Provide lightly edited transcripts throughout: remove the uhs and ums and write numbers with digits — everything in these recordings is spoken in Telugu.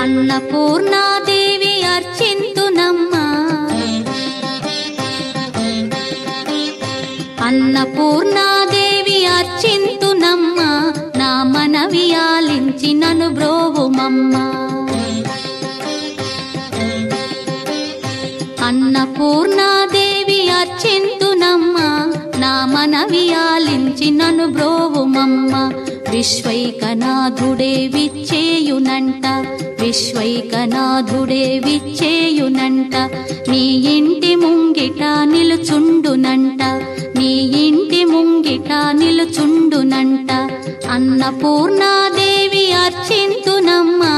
అన్నపూర్ణాదేవి అర్చింతునమ్మా, అన్నపూర్ణాదేవి అర్చింతునమ్మా, నా మనవి ఆలించి నన్ను బ్రోవుమమ్మా. అన్నపూర్ణాదేవి అర్చింతునమ్మా, నా మనవి ఆలించి నన్ను బ్రోవుమమ్మా. విశ్వైకనాథుడే విచ్చేయునంట, విశ్వైకనాథుడే విచ్చేయునంట, నీ ఇంటి ముంగిట నిలుచుండునంట, నీ ఇంటి ముంగిట నిలుచుండునంట. అన్నపూర్ణాదేవి అర్చింతునమ్మా,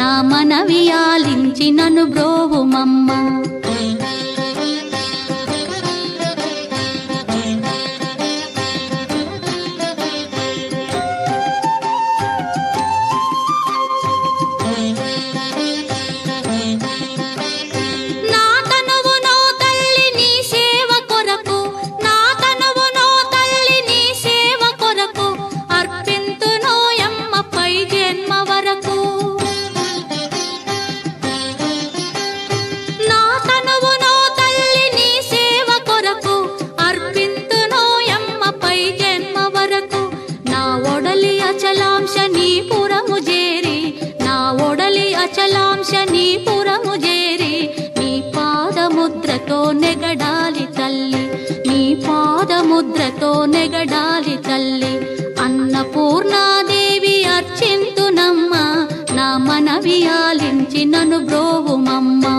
నా మనవి ఆలించి నన్ను బ్రోవుమమ్మా. అచలాంశనీపురము చేరి నీ పాదముద్రతో నెగడాలి తల్లి, నీ పాదముద్రతో నెగడాలి తల్లి. అన్నపూర్ణాదేవి అర్చింతునమ్మా, నా మనవి ఆలించి నన్ను బ్రోవుమమ్మా.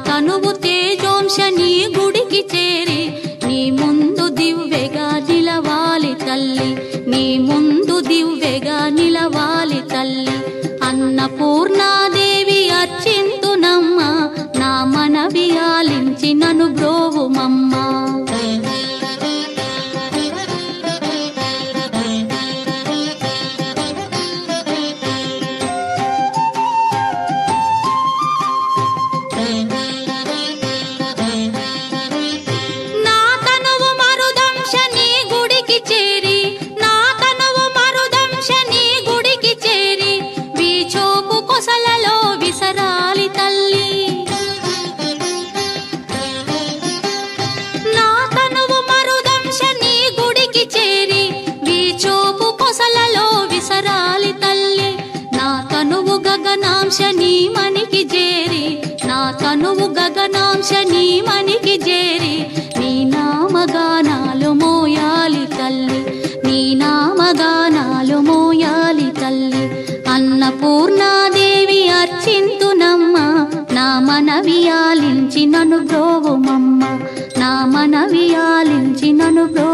తనువు తేజోంశని గుడికి చేరి నీ ముందు దివ్వెగా నిలవాలి తల్లి, నీ ముందు దివ్వెగా నిలవాలి తల్లి. అన్నపూర్ణాదేవి అర్చింతునమ్మా, నా మనవి ఆలించి నన్ను బ్రోవుమమ్మా. గగనాంశని మనికి చేరి, నా తనువు గగనాంశని మనికి చేరి నీ నామగానాలు మోయాలి తల్లి, నీ నామగానాలు మోయాలి తల్లి. అన్నపూర్ణాదేవి అర్చింతునమ్మా, నా మనవి ఆలించి నన్ను బ్రోవుమమ్మా, నా మనవి ఆలించి నన్ను బ్రో